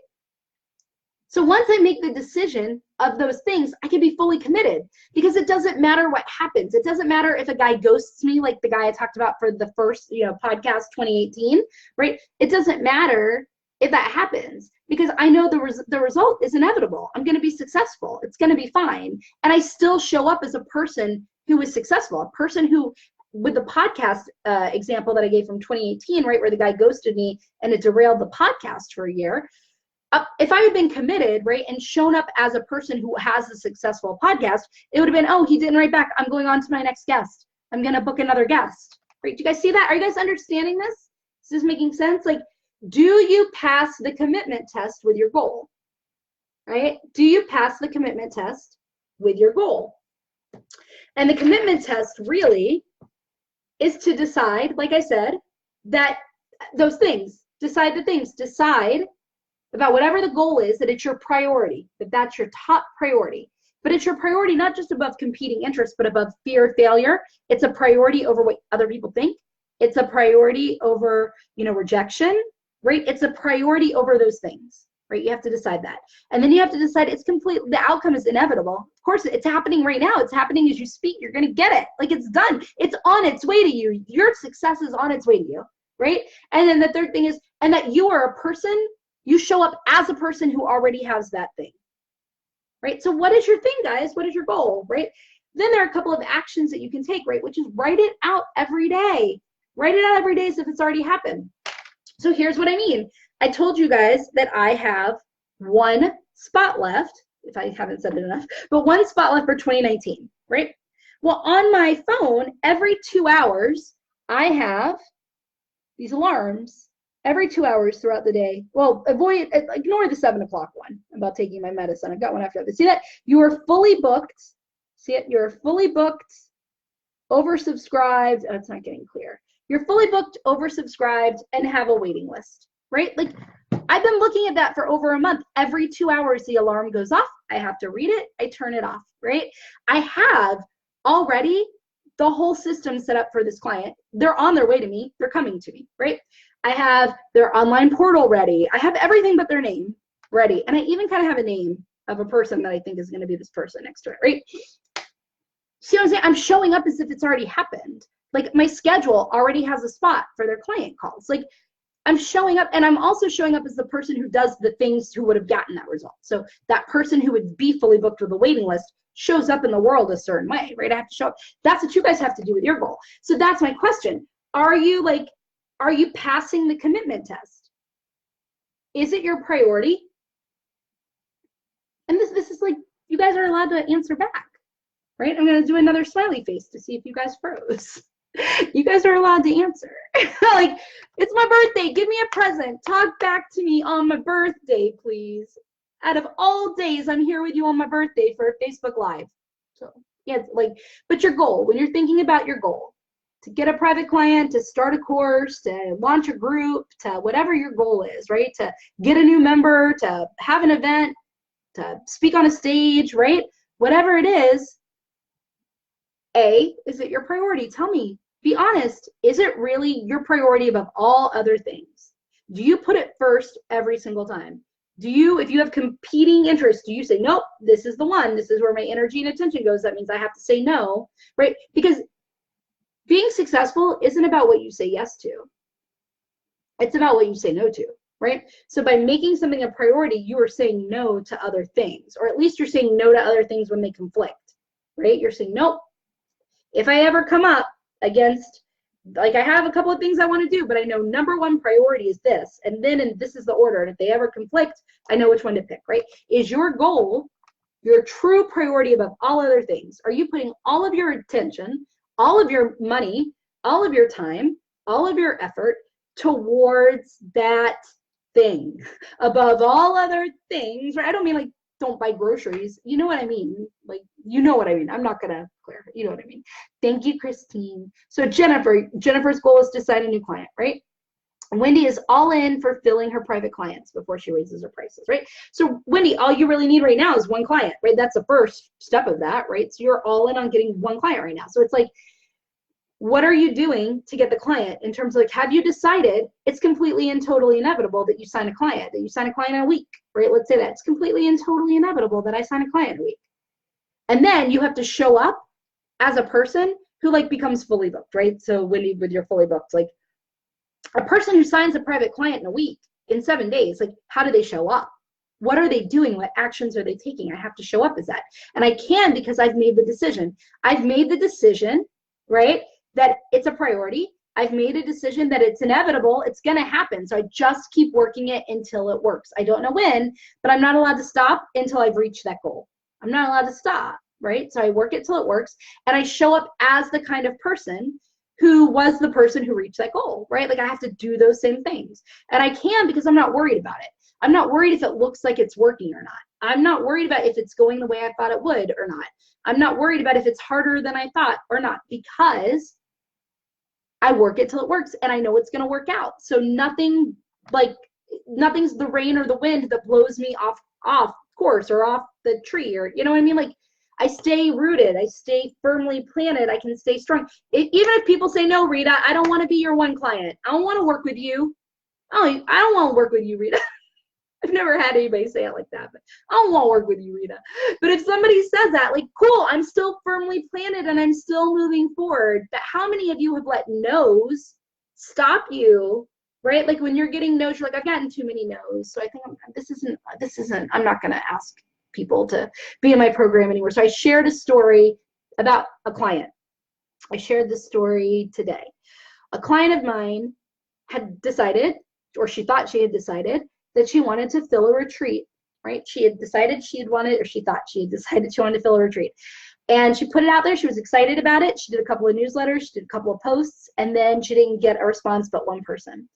Speaker 1: So once I make the decision of those things, I can be fully committed, because it doesn't matter what happens. It doesn't matter if a guy ghosts me, like the guy I talked about for the first, podcast 2018, right? It doesn't matter if that happens, because I know the result is inevitable. I'm going to be successful. It's going to be fine. And I still show up as a person who is successful, a person who, with the podcast example that I gave from 2018, right, where the guy ghosted me and it derailed the podcast for a year. If I had been committed, right, and shown up as a person who has a successful podcast, it would have been, oh, he didn't write back. I'm going on to my next guest. I'm going to book another guest. Right? Do you guys see that? Are you guys understanding this? Is this making sense? Like, do you pass the commitment test with your goal? Right? Do you pass the commitment test with your goal? And the commitment test really is to decide, like I said, that those things, decide about whatever the goal is, that it's your priority, that that's your top priority. But it's your priority not just above competing interests, but above fear of failure. It's a priority over what other people think. It's a priority over, rejection, right? It's a priority over those things, right? You have to decide that. And then you have to decide the outcome is inevitable. Of course, it's happening right now. It's happening as you speak. You're going to get it. Like, it's done. It's on its way to you. Your success is on its way to you, right? And then the third thing is, and that you are a person, you show up as a person who already has that thing, right? So what is your thing, guys? What is your goal, right? Then there are a couple of actions that you can take, right? Which is write it out every day. Write it out every day as if it's already happened. So here's what I mean. I told you guys that I have one spot left, if I haven't said it enough, but one spot left for 2019, right? Well, on my phone, every 2 hours, I have these alarms. Every 2 hours throughout the day. Well, ignore the 7 o'clock one about taking my medicine. I've got one after that. See that? You are fully booked. See it? You're fully booked, oversubscribed. Oh, it's not getting clear. You're fully booked, oversubscribed, and have a waiting list, right? Like, I've been looking at that for over a month. Every 2 hours, the alarm goes off. I have to read it. I turn it off, right? I have already the whole system set up for this client. They're on their way to me. They're coming to me, right? I have their online portal ready. I have everything but their name ready. And I even kind of have a name of a person that I think is going to be this person next to it, right? See what I'm saying? I'm showing up as if it's already happened. Like, my schedule already has a spot for their client calls. Like, I'm showing up, and I'm also showing up as the person who does the things who would have gotten that result. So that person who would be fully booked with a waiting list shows up in the world a certain way, right? I have to show up. That's what you guys have to do with your goal. So that's my question. Are you passing the commitment test? Is it your priority? And this is like, you guys are allowed to answer back, right? I'm going to do another smiley face to see if you guys froze. You guys are allowed to answer. Like, it's my birthday. Give me a present. Talk back to me on my birthday, please. out of all days, I'm here with you on my birthday for a Facebook Live. So yeah, like, but your goal, when you're thinking about your goal, to get a private client, to start a course, to launch a group, to whatever your goal is, right? To get a new member, to have an event, to speak on a stage, right? Whatever it is, is it your priority? Tell me, be honest. Is it really your priority above all other things? Do you put it first every single time? Do you, if you have competing interests, do you say, nope, this is the one, this is where my energy and attention goes, that means I have to say no, right? Because being successful isn't about what you say yes to. It's about what you say no to, right? So by making something a priority, you are saying no to other things, or at least you're saying no to other things when they conflict, right? You're saying, nope, if I ever come up against, like, I have a couple of things I want to do, but I know number one priority is this, and then, and this is the order, and if they ever conflict, I know which one to pick, right? Is your goal your true priority above all other things? Are you putting all of your attention, all of your money, all of your time, all of your effort towards that thing above all other things, right? I don't mean like don't buy groceries. You know what I mean? Like, you know what I mean. I'm not going to clarify. You know what I mean? Thank you, Christine. So Jennifer's goal is to sign a new client, right? Wendy is all in for filling her private clients before she raises her prices, right? So Wendy, all you really need right now is one client, right? That's the first step of that, right? So you're all in on getting one client right now. So it's like, what are you doing to get the client in terms of like, have you decided it's completely and totally inevitable that you sign a client in a week, right? Let's say that it's completely and totally inevitable that I sign a client in a week. And then you have to show up as a person who like becomes fully booked, right? So Wendy, with your fully booked, like a person who signs a private client in a week, in 7 days, like how do they show up? What are they doing? What actions are they taking? I have to show up as that. And I can because I've made the decision. I've made the decision, right? That it's a priority. I've made a decision that it's inevitable. It's going to happen. So I just keep working it until it works. I don't know when, but I'm not allowed to stop until I've reached that goal. I'm not allowed to stop, right? So I work it till it works. And I show up as the kind of person who was the person who reached that goal, right? Like I have to do those same things. And I can because I'm not worried about it. I'm not worried if it looks like it's working or not. I'm not worried about if it's going the way I thought it would or not. I'm not worried about if it's harder than I thought or not, because I work it till it works and I know it's going to work out. So nothing's the rain or the wind that blows me off course or off the tree, or, you know what I mean? Like I stay rooted, I stay firmly planted, I can stay strong. Even if people say, no, Rita, I don't want to be your one client. I don't want to work with you. Oh, I don't want to work with you, Rita. I've never had anybody say it like that, but I don't want to work with you, Rita. But if somebody says that, like, cool, I'm still firmly planted and I'm still moving forward. But how many of you have let no's stop you, right? Like when you're getting no's, you're like, I've gotten too many no's. So I think I'm not going to ask people to be in my program anymore. So I shared a story about a client. I shared this story today. A client of mine had decided, or she thought she had decided, that she wanted to fill a retreat, right? She had decided she wanted to fill a retreat. And she put it out there. She was excited about it. She did a couple of newsletters. She did a couple of posts. And then she didn't get a response but one person.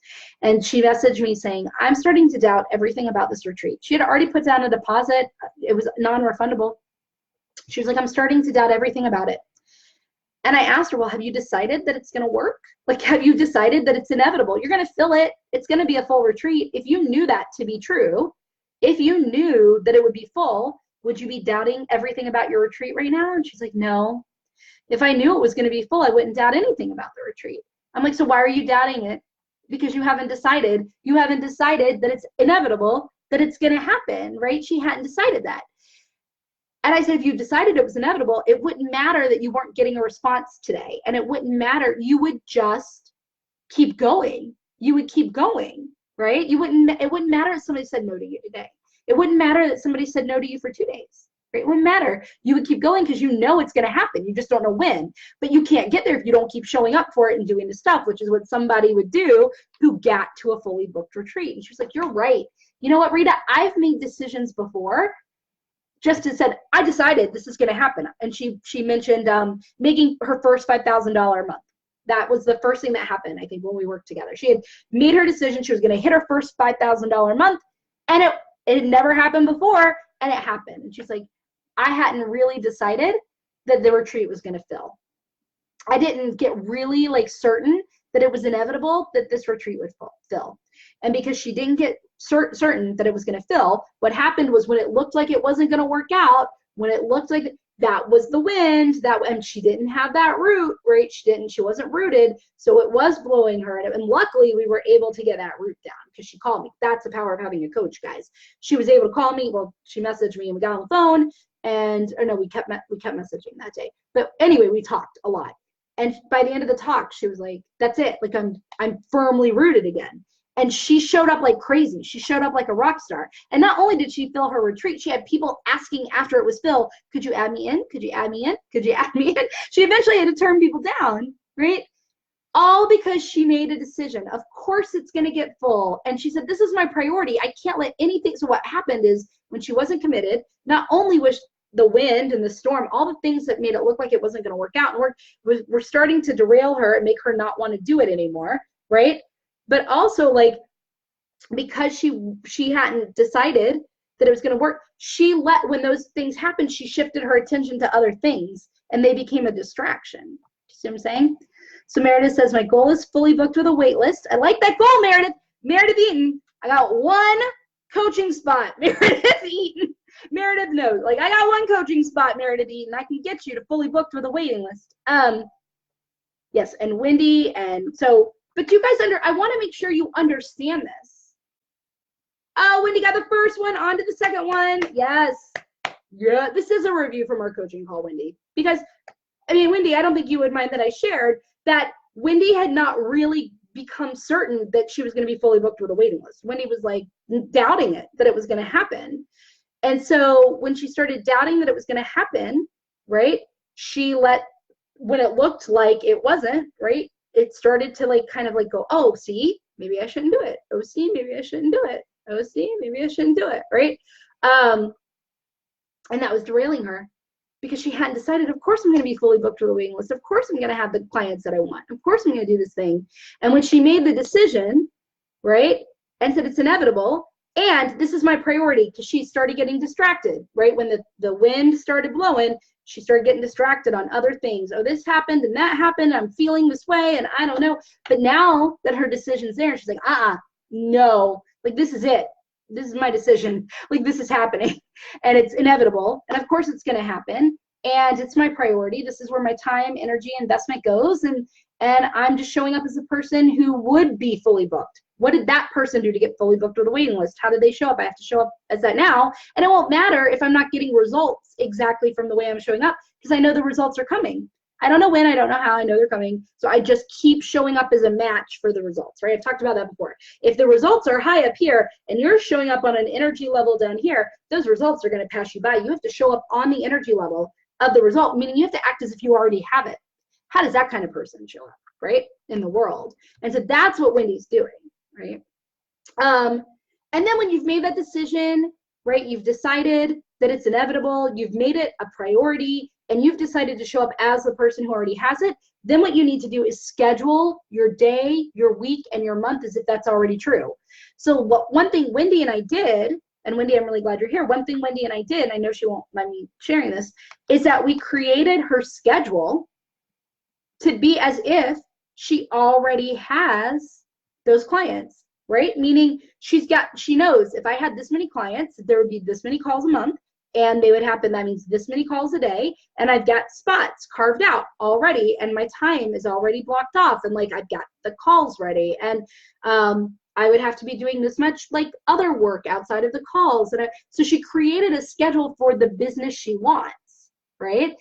Speaker 1: And she messaged me saying, I'm starting to doubt everything about this retreat. She had already put down a deposit. It was non-refundable. She was like, I'm starting to doubt everything about it. And I asked her, well, have you decided that it's going to work? Like, have you decided that it's inevitable? You're going to fill it. It's going to be a full retreat. If you knew that to be true, if you knew that it would be full, would you be doubting everything about your retreat right now? And she's like, no. If I knew it was going to be full, I wouldn't doubt anything about the retreat. I'm like, so why are you doubting it? Because you haven't decided. You haven't decided that it's inevitable, that it's going to happen, right? She hadn't decided that. And I said, if you decided it was inevitable, it wouldn't matter that you weren't getting a response today. And it wouldn't matter. You would just keep going. You would keep going, right? It wouldn't matter if somebody said no to you today. It wouldn't matter that somebody said no to you for 2 days, right? It wouldn't matter. You would keep going because you know it's going to happen. You just don't know when. But you can't get there if you don't keep showing up for it and doing the stuff, which is what somebody would do who got to a fully booked retreat. And she was like, you're right. You know what, Rita? I've made decisions before. Just said, I decided this is going to happen. And she mentioned making her first $5,000 a month. That was the first thing that happened, I think, when we worked together. She had made her decision. She was going to hit her first $5,000 a month, and It had never happened before, and it happened. And she's like, I hadn't really decided that the retreat was going to fill. I didn't get really like certain that it was inevitable that this retreat would fill. And because she didn't get certain that it was going to fill, what happened was when it looked like it wasn't going to work out, when it looked like that was the wind, and she didn't have that root, right? She wasn't rooted, so it was blowing her. And luckily we were able to get that root down because she called me. That's the power of having a coach, guys. She was able to call me. Well, she messaged me and we got on the phone, we kept messaging that day. But anyway, we talked a lot. And by the end of the talk, she was like, that's it. Like I'm firmly rooted again. And she showed up like crazy. She showed up like a rock star. And not only did she fill her retreat, she had people asking after it was filled, could you add me in? Could you add me in? Could you add me in? She eventually had to turn people down, right? All because she made a decision. Of course it's going to get full. And she said, this is my priority. I can't let anything. So what happened is when she wasn't committed, not only was the wind and the storm, all the things that made it look like it wasn't going to work out, and we're starting to derail her and make her not want to do it anymore, right? But also, like, because she hadn't decided that it was going to work, when those things happened, she shifted her attention to other things, and they became a distraction. You see what I'm saying? So Meredith says, my goal is fully booked with a wait list. I like that goal, Meredith. Meredith Eaton, I got one coaching spot. Meredith Eaton. Meredith knows. Like, I got one coaching spot, Meredith Eaton. I can get you to fully booked with a waiting list. Yes, and Wendy, and so, but you guys I want to make sure you understand this. Oh, Wendy got the first one, on to the second one. Yes. Yeah, this is a review from our coaching call, Wendy. Because, I mean, Wendy, I don't think you would mind that I shared that Wendy had not really become certain that she was going to be fully booked with a waiting list. Wendy was like doubting it, that it was going to happen. And so when she started doubting that it was going to happen, right, when it looked like it wasn't, right, it started to like kind of like go, oh, see, maybe I shouldn't do it. Oh, see, maybe I shouldn't do it. Oh, see, maybe I shouldn't do it, right? And that was derailing her because she hadn't decided, of course I'm going to be fully booked with a waiting list. Of course I'm going to have the clients that I want. Of course I'm going to do this thing. And when she made the decision, right, and said it's inevitable, and this is my priority, because she started getting distracted, right? When the wind started blowing, she started getting distracted on other things. Oh, this happened and that happened. I'm feeling this way and I don't know. But now that her decision's there, she's like, no, like this is it. This is my decision. Like this is happening and it's inevitable. And of course it's going to happen. And it's my priority. This is where my time, energy, investment goes. And I'm just showing up as a person who would be fully booked. What did that person do to get fully booked with a waiting list? How did they show up? I have to show up as that now. And it won't matter if I'm not getting results exactly from the way I'm showing up, because I know the results are coming. I don't know when, I don't know how, I know they're coming. So I just keep showing up as a match for the results, right? I've talked about that before. If the results are high up here and you're showing up on an energy level down here, those results are going to pass you by. You have to show up on the energy level of the result, meaning you have to act as if you already have it. How does that kind of person show up, right, in the world? And so that's what Wendy's doing, right? And then when you've made that decision, right, you've decided that it's inevitable, you've made it a priority, and you've decided to show up as the person who already has it, then what you need to do is schedule your day, your week, and your month as if that's already true. So one thing Wendy and I did, and Wendy, I'm really glad you're here. One thing Wendy and I did, and I know she won't mind me sharing this, is that we created her schedule to be as if she already has those clients, right? Meaning she knows if I had this many clients, there would be this many calls a month, and they would happen. That means this many calls a day, and I've got spots carved out already, and my time is already blocked off, and like I've got the calls ready, and I would have to be doing this much like other work outside of the calls. And so she created a schedule for the business she wants, right?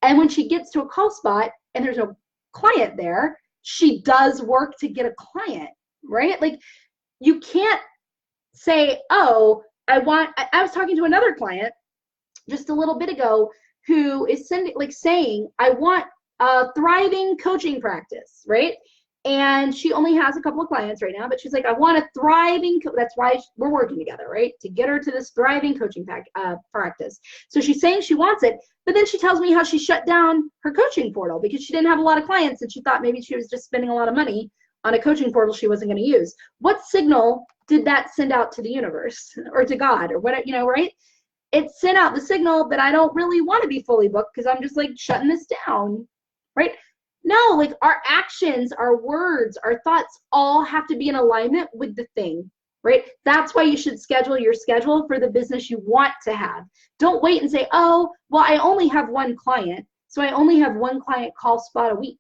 Speaker 1: And when she gets to a call spot and there's no client there, she does work to get a client, right? Like you can't say, oh, I was talking to another client just a little bit ago who is saying, I want a thriving coaching practice, right? And she only has a couple of clients right now, but she's like, I want a thriving, that's why we're working together, right? To get her to this thriving coaching practice. So she's saying she wants it, but then she tells me how she shut down her coaching portal because she didn't have a lot of clients and she thought maybe she was just spending a lot of money on a coaching portal she wasn't going to use. What signal did that send out to the universe or to God or what, you know, right? It sent out the signal that I don't really want to be fully booked because I'm just like shutting this down, right? No, like our actions, our words, our thoughts all have to be in alignment with the thing, right? That's why you should schedule your schedule for the business you want to have. Don't wait and say, oh, well, I only have one client, so I only have one client call spot a week.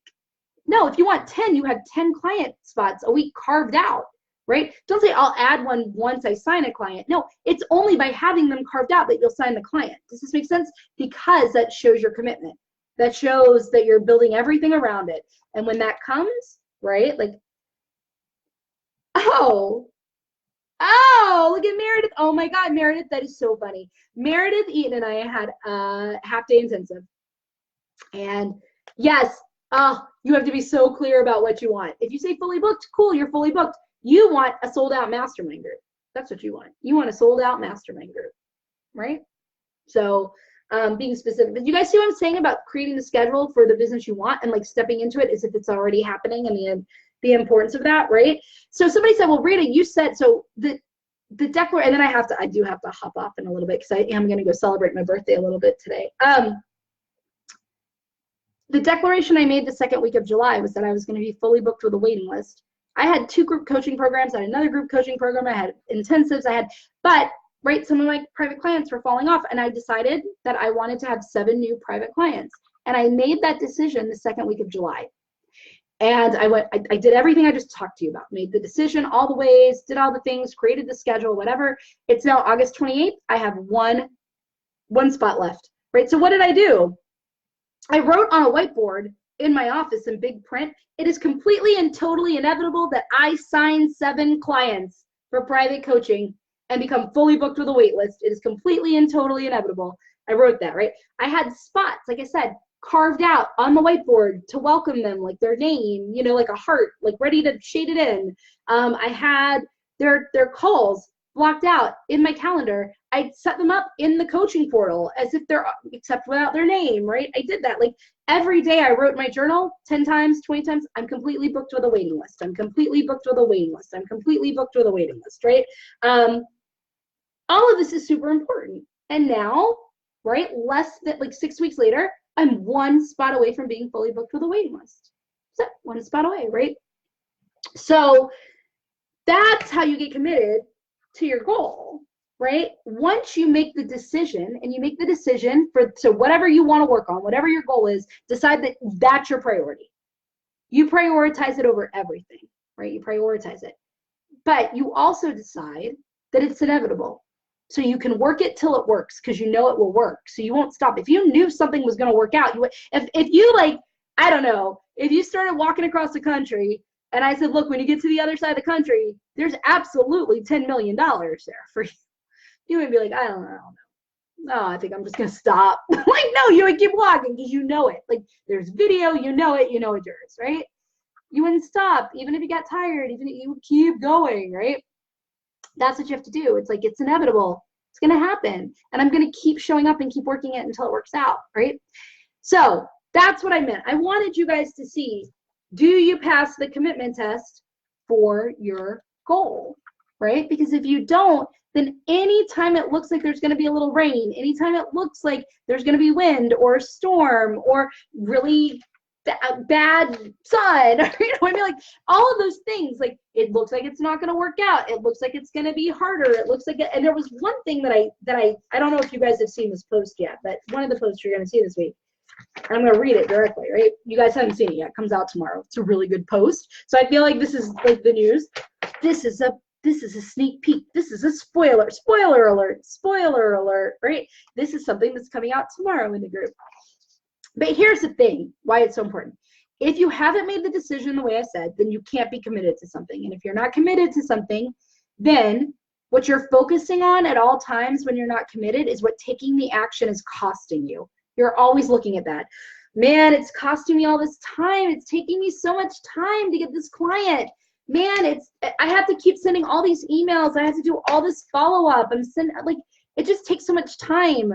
Speaker 1: No, if you want 10, you have 10 client spots a week carved out, right? Don't say I'll add one once I sign a client. No, it's only by having them carved out that you'll sign the client. Does this make sense? Because that shows your commitment. That shows that you're building everything around it. And when that comes, right, like, oh, look at Meredith. Oh my God, Meredith, that is so funny. Meredith Eaton and I had a half-day intensive. And yes, you have to be so clear about what you want. If you say fully booked, cool, you're fully booked. You want a sold-out mastermind group. That's what you want. You want a sold-out mastermind group, right? So being specific. But you guys see what I'm saying about creating the schedule for the business you want and like stepping into it as if it's already happening and the importance of that, right? So somebody said, well, Rita, you said, so the declaration, and then I do have to hop off in a little bit because I am going to go celebrate my birthday a little bit today. The declaration I made the second week of July was that I was going to be fully booked with a waiting list. I had 2 group coaching programs. I had another group coaching program. I had intensives. But right, some of my private clients were falling off, and I decided that I wanted to have 7 new private clients. And I made that decision the second week of July. And I did everything I just talked to you about, made the decision all the ways, did all the things, created the schedule, whatever. It's now August 28th. I have one spot left, right? So what did I do? I wrote on a whiteboard in my office in big print, it is completely and totally inevitable that I sign 7 clients for private coaching and become fully booked with a wait list. It is completely and totally inevitable. I wrote that, right? I had spots, like I said, carved out on the whiteboard to welcome them, like their name, you know, like a heart, like ready to shade it in. I had their calls blocked out in my calendar. I set them up in the coaching portal as if they're, except without their name, right? I did that. Like every day I wrote my journal 10 times, 20 times, I'm completely booked with a waiting list. I'm completely booked with a waiting list. I'm completely booked with a waiting list, right? All of this is super important. And now, right, less than like 6 weeks later, I'm 1 spot away from being fully booked with a waiting list. So 1 spot away, right? So that's how you get committed to your goal, right? Once you make the decision, and you make the decision so whatever you want to work on, whatever your goal is, decide that that's your priority. You prioritize it over everything, right? You prioritize it. But you also decide that it's inevitable. So you can work it till it works because you know it will work. So you won't stop. If you knew something was going to work out, if you like, I don't know, if you started walking across the country and I said, look, when you get to the other side of the country, there's absolutely $10 million there for you. You would be like, I don't know. No, I think I'm just going to stop. Like, no, you would keep walking because you know it. Like, there's video, you know it's yours, right? You wouldn't stop. Even if you got tired, even if you would keep going, right? That's what you have to do. It's like, it's inevitable. It's going to happen. And I'm going to keep showing up and keep working it until it works out, right? So that's what I meant. I wanted you guys to see, do you pass the commitment test for your goal, right? Because if you don't, then anytime it looks like there's going to be a little rain, anytime it looks like there's going to be wind or a storm or really bad sun, you know what I mean? Like all of those things, like it looks like it's not going to work out. It looks like it's going to be harder. It looks like it, and there was one thing that I don't know if you guys have seen this post yet, but one of the posts you're going to see this week, and I'm going to read it directly, right? You guys haven't seen it yet. It comes out tomorrow. It's a really good post. So I feel like this is like the news. This is a sneak peek. This is a spoiler alert, right? This is something that's coming out tomorrow in the group. But here's the thing, why it's so important. If you haven't made the decision the way I said, then you can't be committed to something. And if you're not committed to something, then what you're focusing on at all times when you're not committed is what taking the action is costing you. You're always looking at that. Man, it's costing me all this time. It's taking me so much time to get this client. Man, I have to keep sending all these emails. I have to do all this follow-up. It just takes so much time.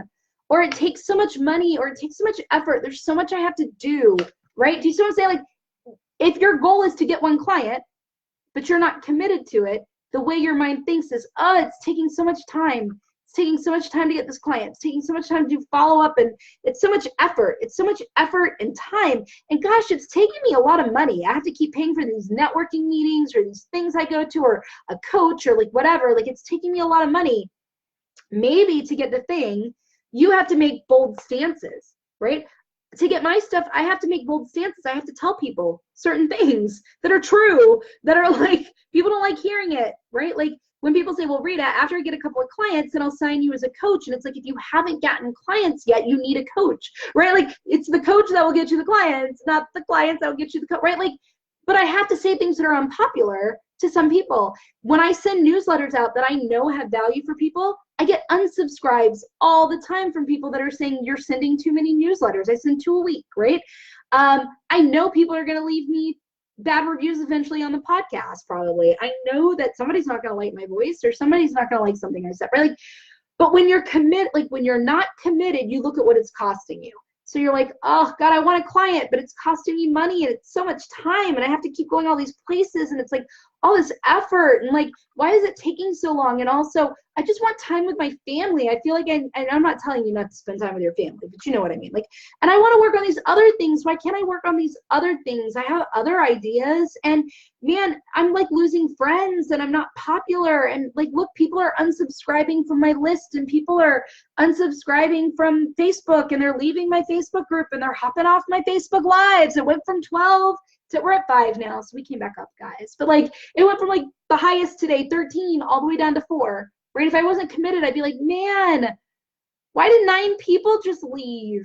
Speaker 1: Or it takes so much money, or it takes so much effort. There's so much I have to do, right? Do you see what I'm saying? Like, if your goal is to get 1 client, but you're not committed to it, the way your mind thinks is, oh, it's taking so much time. It's taking so much time to get this client. It's taking so much time to do follow up, and it's so much effort. It's so much effort and time. And gosh, it's taking me a lot of money. I have to keep paying for these networking meetings or these things I go to, or a coach, or like whatever. Like, it's taking me a lot of money. Maybe to get the thing, you have to make bold stances, right? To get my stuff, I have to make bold stances. I have to tell people certain things that are true, that are like, people don't like hearing it, right? Like, when people say, well, Rita, after I get a couple of clients, then I'll sign you as a coach. And it's like, if you haven't gotten clients yet, you need a coach, right? Like, it's the coach that will get you the clients, not the clients that will get you the coach, right? Like, but I have to say things that are unpopular to some people. When I send newsletters out that I know have value for people, I get unsubscribes all the time from people that are saying, you're sending too many newsletters. I send 2 a week, right? I know people are going to leave me bad reviews eventually on the podcast, probably. I know that somebody's not going to like my voice, or somebody's not going to like something I said, right? Like, but when you're when you're not committed, you look at what it's costing you. So you're like, oh God, I want a client, but it's costing me money, and it's so much time, and I have to keep going all these places, and it's like all this effort, and like, why is it taking so long? And also, I just want time with my family. I feel like I'm not telling you not to spend time with your family, but you know what I mean. Like, and I want to work on these other things. Why can't I work on these other things? I have other ideas, and man, I'm like losing friends, and I'm not popular. And like, look, people are unsubscribing from my list, and people are unsubscribing from Facebook, and they're leaving my Facebook group, and they're hopping off my Facebook lives. It went from 12 to, we're at 5 now, so we came back up, guys. But like, it went from like the highest today, 13, all the way down to 4. Right? If I wasn't committed, I'd be like, man, why did 9 people just leave?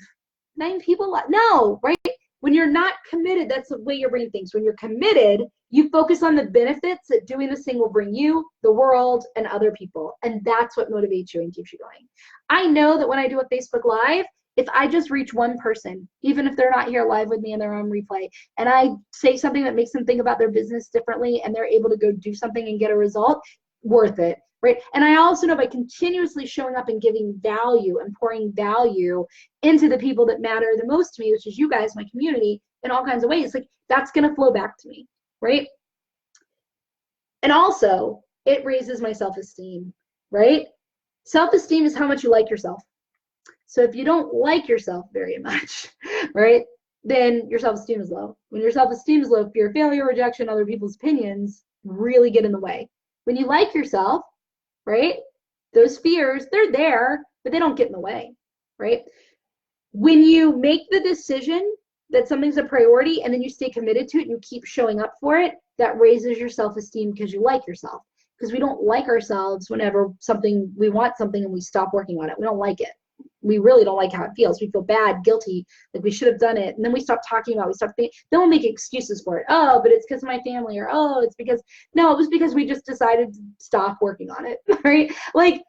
Speaker 1: 9 people left. No, right? When you're not committed, that's the way your brain thinks. When you're committed, you focus on the benefits that doing this thing will bring you, the world, and other people. And that's what motivates you and keeps you going. I know that when I do a Facebook Live, if I just reach one person, even if they're not here live with me and they're on replay, and I say something that makes them think about their business differently, and they're able to go do something and get a result, worth it. Right? And I also know by continuously showing up and giving value and pouring value into the people that matter the most to me, which is you guys, my community, in all kinds of ways, like, that's going to flow back to me, right? And also, it raises my self-esteem, right? Self-esteem is how much you like yourself. So if you don't like yourself very much, right, then your self-esteem is low. When your self-esteem is low, fear of failure, rejection, other people's opinions really get in the way. When you like yourself, right, those fears, they're there, but they don't get in the way, right? When you make the decision that something's a priority, and then you stay committed to it, and you keep showing up for it, that raises your self-esteem because you like yourself. Because we don't like ourselves whenever we want something and we stop working on it. We don't like it. We really don't like how it feels. We feel bad, guilty, like we should have done it. And then we stop talking about it. We start thinking, then we'll make excuses for it. Oh, but it's because of my family, or oh, it's because, no, it was because we just decided to stop working on it, right? Like,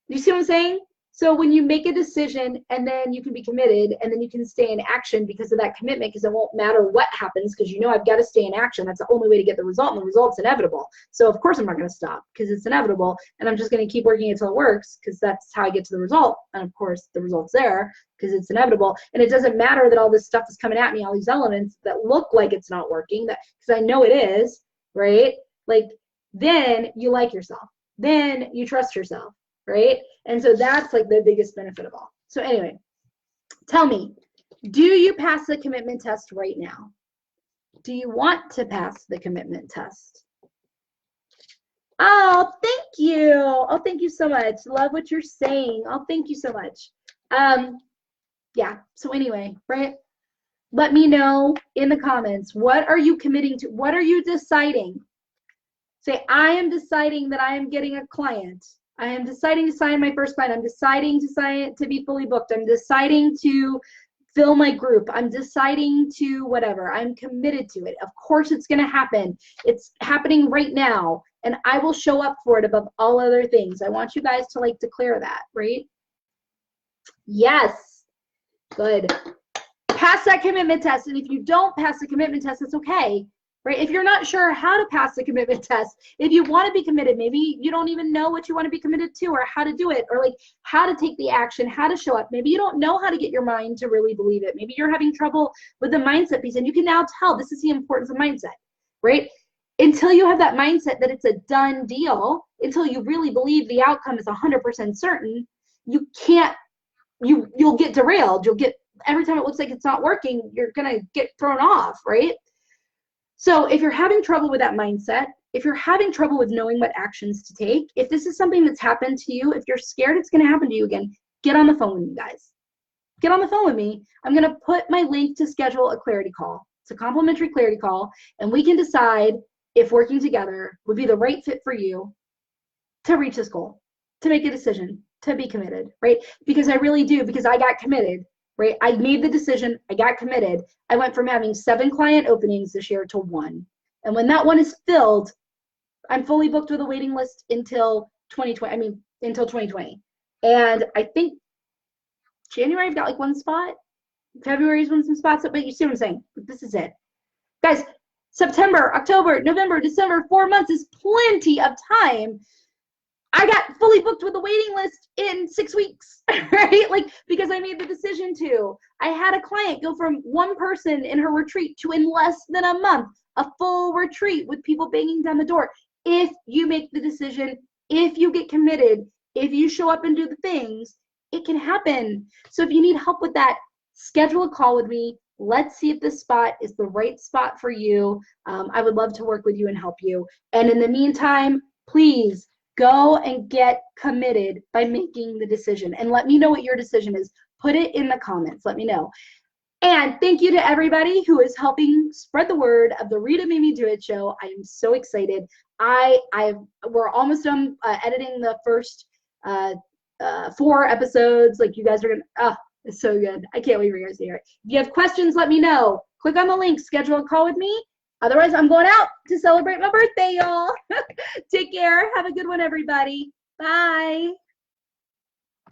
Speaker 1: you see what I'm saying? So when you make a decision, and then you can be committed, and then you can stay in action because of that commitment, because it won't matter what happens, because you know I've got to stay in action. That's the only way to get the result, and the result's inevitable. So of course I'm not going to stop because it's inevitable, and I'm just going to keep working until it works, because that's how I get to the result. And of course the result's there because it's inevitable, and it doesn't matter that all this stuff is coming at me, all these elements that look like it's not working, that because I know it is, right? Like, then you like yourself, then you trust yourself, right? And so that's like the biggest benefit of all. So anyway, tell me, do you pass the commitment test right now? Do you want to pass the commitment test? Oh, thank you. Oh, thank you so much. Love what you're saying. Oh, thank you so much. Yeah, so anyway, right? Let me know in the comments, what are you committing to? What are you deciding? Say, I am deciding that I am getting a client. I am deciding to sign my first client. I'm deciding to sign to be fully booked. I'm deciding to fill my group. I'm deciding to whatever. I'm committed to it. Of course it's going to happen. It's happening right now, and I will show up for it above all other things. I want you guys to like declare that, right? Yes. Good. Pass that commitment test. And if you don't pass the commitment test, it's okay. Right? If you're not sure how to pass the commitment test, if you want to be committed, maybe you don't even know what you want to be committed to, or how to do it, or like how to take the action, how to show up. Maybe you don't know how to get your mind to really believe it. Maybe you're having trouble with the mindset piece, and you can now tell this is the importance of mindset, right? until you have that mindset that it's a done deal, until you really believe the outcome is 100% certain, you can't, you'll get derailed. You'll get, every time it looks like it's not working, you're going to get thrown off, right? So if you're having trouble with that mindset, if you're having trouble with knowing what actions to take, if this is something that's happened to you, if you're scared it's going to happen to you again, get on the phone with me, guys. Get on the phone with me. I'm going to put my link to schedule a clarity call. It's a complimentary clarity call, and we can decide if working together would be the right fit for you to reach this goal, to make a decision, to be committed, right? Because I really do, because I got committed, right? I made the decision, I got committed. I went from having 7 client openings this year to 1. And when that one is filled, I'm fully booked with a waiting list until 2020, until 2020. And I think January I've got like 1 spot. February's when some spots up, but you see what I'm saying? This is it. Guys, September, October, November, December, 4 months is plenty of time. I got fully booked with a waiting list in 6 weeks, right? Like, because I made the decision to. I had a client go from 1 person in her retreat to, in less than a month, a full retreat with people banging down the door. If you make the decision, if you get committed, if you show up and do the things, it can happen. So if you need help with that, schedule a call with me. Let's see if this spot is the right spot for you. I would love to work with you and help you. And in the meantime, please go and get committed by making the decision. And let me know what your decision is. Put it in the comments. Let me know. And thank you to everybody who is helping spread the word of the Rita Made Me Do It show. I am so excited. We're almost done editing the first 4 episodes. Like, you guys are gonna, it's so good. I can't wait for you guys to hear it. If you have questions, let me know. Click on the link, schedule a call with me. Otherwise, I'm going out to celebrate my birthday, y'all. Take care. Have a good one, everybody. Bye.